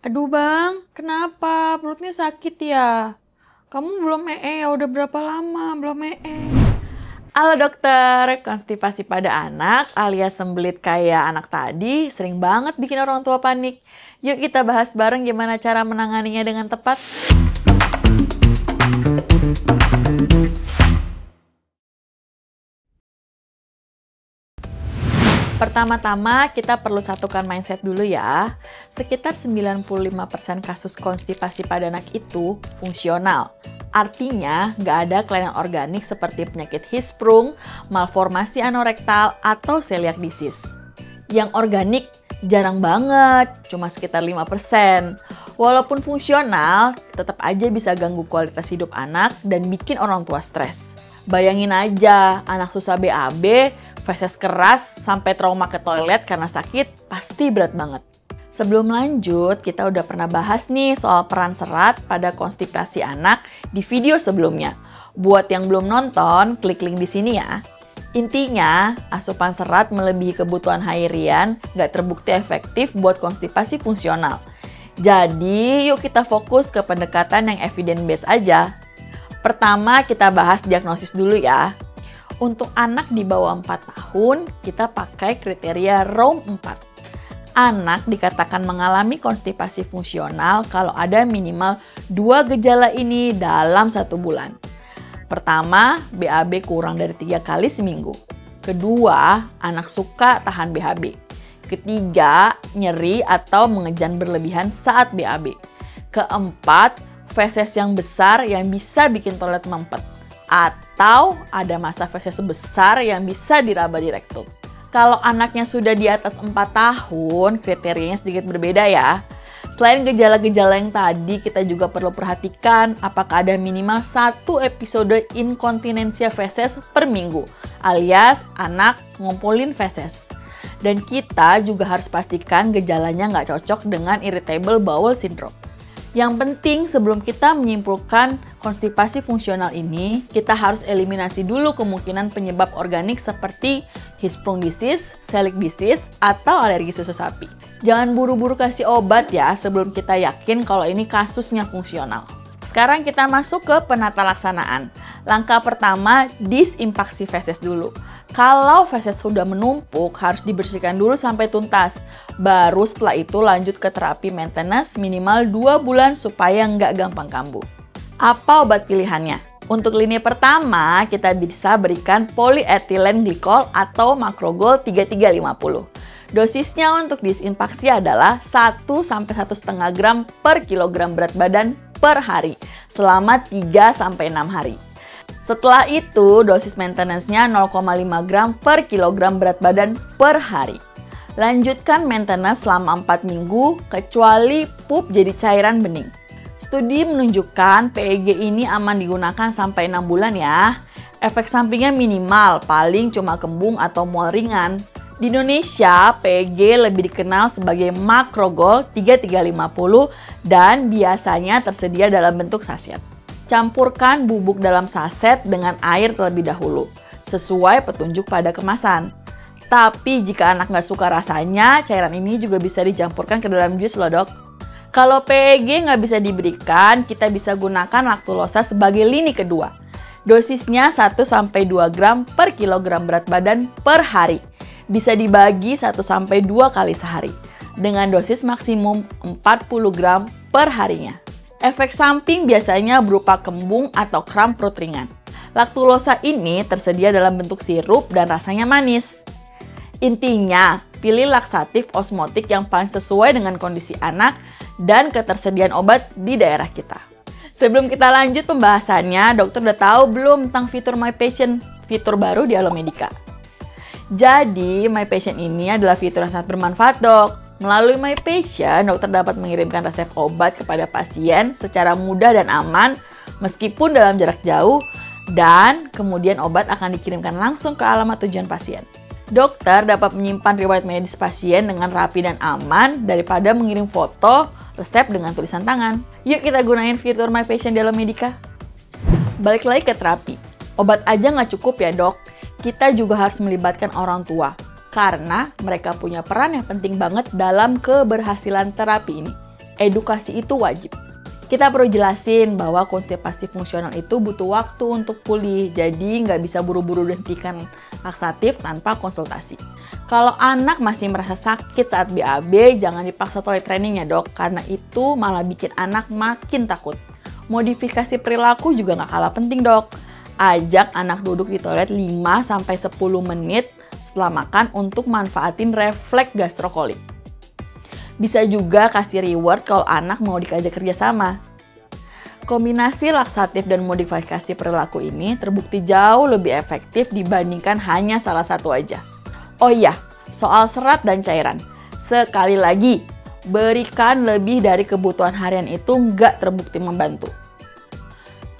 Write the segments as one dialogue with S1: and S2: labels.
S1: Aduh bang, kenapa? Perutnya sakit ya? Kamu belum ya? Udah berapa lama belum Halo dokter, konstipasi pada anak alias sembelit kayak anak tadi sering banget bikin orang tua panik. Yuk kita bahas bareng gimana cara menanganinya dengan tepat. Pertama-tama kita perlu satukan mindset dulu ya. Sekitar 95% kasus konstipasi pada anak itu fungsional. Artinya, nggak ada kelainan organik seperti penyakit Hirschsprung, malformasi anorektal, atau celiac disease. Yang organik jarang banget, cuma sekitar 5%. Walaupun fungsional, tetap aja bisa ganggu kualitas hidup anak dan bikin orang tua stres. Bayangin aja, anak susah BAB, feses keras, sampai trauma ke toilet karena sakit, pasti berat banget. Sebelum lanjut, kita udah pernah bahas nih soal peran serat pada konstipasi anak di video sebelumnya. Buat yang belum nonton, klik link di sini ya. Intinya, asupan serat melebihi kebutuhan harian nggak terbukti efektif buat konstipasi fungsional. Jadi, yuk kita fokus ke pendekatan yang evidence-based aja. Pertama, kita bahas diagnosis dulu ya. Untuk anak di bawah 4 tahun, kita pakai kriteria ROM 4. Anak dikatakan mengalami konstipasi fungsional kalau ada minimal 2 gejala ini dalam 1 bulan. Pertama, BAB kurang dari 3 kali seminggu. Kedua, anak suka tahan BAB. Ketiga, nyeri atau mengejan berlebihan saat BAB. Keempat, feses yang besar yang bisa bikin toilet mempet. Atau ada massa feses besar yang bisa diraba di rektum. Kalau anaknya sudah di atas 4 tahun, kriterianya sedikit berbeda ya. Selain gejala-gejala yang tadi, kita juga perlu perhatikan apakah ada minimal 1 episode inkontinensia feses per minggu, alias anak ngumpulin feses. Dan kita juga harus pastikan gejalanya nggak cocok dengan irritable bowel syndrome. Yang penting sebelum kita menyimpulkan konstipasi fungsional ini, kita harus eliminasi dulu kemungkinan penyebab organik seperti Hirschsprung disease, celiac disease, atau alergi susu sapi. Jangan buru-buru kasih obat ya sebelum kita yakin kalau ini kasusnya fungsional. Sekarang kita masuk ke penata laksanaan. Langkah pertama, disinfaksi feses dulu. Kalau feses sudah menumpuk, harus dibersihkan dulu sampai tuntas. Baru setelah itu lanjut ke terapi maintenance minimal 2 bulan supaya nggak gampang kambuh. Apa obat pilihannya? Untuk lini pertama, kita bisa berikan polyethylene glycol atau Macrogol 3350. Dosisnya untuk disinfaksi adalah 1-1,5 gram per kilogram berat badan per hari selama 3-6 hari. Setelah itu, dosis maintenance-nya 0,5 gram per kilogram berat badan per hari. Lanjutkan maintenance selama 4 minggu, kecuali pup jadi cairan bening. Studi menunjukkan PEG ini aman digunakan sampai 6 bulan ya. Efek sampingnya minimal, paling cuma kembung atau mual ringan. Di Indonesia, PEG lebih dikenal sebagai Macrogol 3350 dan biasanya tersedia dalam bentuk saset. Campurkan bubuk dalam saset dengan air terlebih dahulu, sesuai petunjuk pada kemasan. Tapi jika anak nggak suka rasanya, cairan ini juga bisa dicampurkan ke dalam jus loh dok. Kalau PEG nggak bisa diberikan, kita bisa gunakan laktulosa sebagai lini kedua. Dosisnya 1-2 gram per kilogram berat badan per hari. Bisa dibagi 1-2 kali sehari. Dengan dosis maksimum 40 gram per harinya. Efek samping biasanya berupa kembung atau kram perut ringan. Laktulosa ini tersedia dalam bentuk sirup dan rasanya manis. Intinya, pilih laksatif osmotik yang paling sesuai dengan kondisi anak dan ketersediaan obat di daerah kita. Sebelum kita lanjut pembahasannya, dokter udah tahu belum tentang fitur My Patient, fitur baru di Alomedica? Jadi, My Patient ini adalah fitur yang sangat bermanfaat dok. Melalui My Patient, dokter dapat mengirimkan resep obat kepada pasien secara mudah dan aman, meskipun dalam jarak jauh, dan kemudian obat akan dikirimkan langsung ke alamat tujuan pasien. Dokter dapat menyimpan riwayat medis pasien dengan rapi dan aman daripada mengirim foto resep dengan tulisan tangan. Yuk kita gunain fitur My Patient di Alomedica. Balik lagi ke terapi. Obat aja nggak cukup ya dok, kita juga harus melibatkan orang tua. Karena mereka punya peran yang penting banget dalam keberhasilan terapi ini. edukasi itu wajib. Kita perlu jelasin bahwa konstipasi fungsional itu butuh waktu untuk pulih, jadi nggak bisa buru-buru hentikan laksatif tanpa konsultasi. Kalau anak masih merasa sakit saat BAB, jangan dipaksa toilet training ya dok, karena itu malah bikin anak makin takut. Modifikasi perilaku juga nggak kalah penting dok. Ajak anak duduk di toilet 5-10 menit setelah makan untuk manfaatin refleks gastrokolik. Bisa juga kasih reward kalau anak mau diajak kerjasama. Kombinasi laksatif dan modifikasi perilaku ini terbukti jauh lebih efektif dibandingkan hanya salah satu aja. Oh iya, soal serat dan cairan. Sekali lagi, berikan lebih dari kebutuhan harian itu nggak terbukti membantu.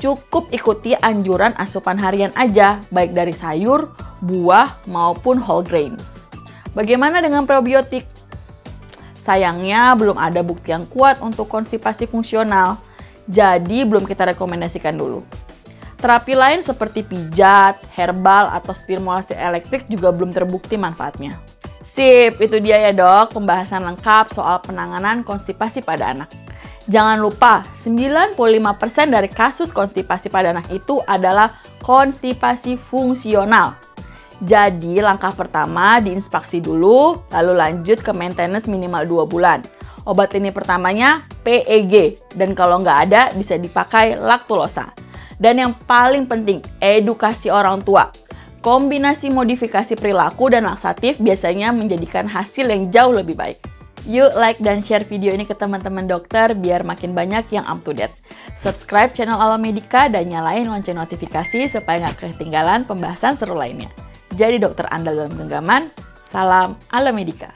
S1: Cukup ikuti anjuran asupan harian aja, baik dari sayur, buah, maupun whole grains. Bagaimana dengan probiotik? Sayangnya belum ada bukti yang kuat untuk konstipasi fungsional, jadi belum kita rekomendasikan dulu. Terapi lain seperti pijat, herbal, atau stimulasi elektrik juga belum terbukti manfaatnya. Sip, itu dia ya dok, pembahasan lengkap soal penanganan konstipasi pada anak. Jangan lupa, 95% dari kasus konstipasi pada anak itu adalah konstipasi fungsional. Jadi, langkah pertama diinspeksi dulu, lalu lanjut ke maintenance minimal 2 bulan. Obat ini pertamanya PEG, dan kalau nggak ada bisa dipakai laktulosa. Dan yang paling penting, edukasi orang tua. Kombinasi modifikasi perilaku dan laksatif biasanya menjadikan hasil yang jauh lebih baik. Yuk like dan share video ini ke teman-teman dokter biar makin banyak yang up to date. Subscribe channel Alamedica dan nyalain lonceng notifikasi supaya nggak ketinggalan pembahasan seru lainnya. Jadi dokter andal dalam genggaman, salam Alamedica.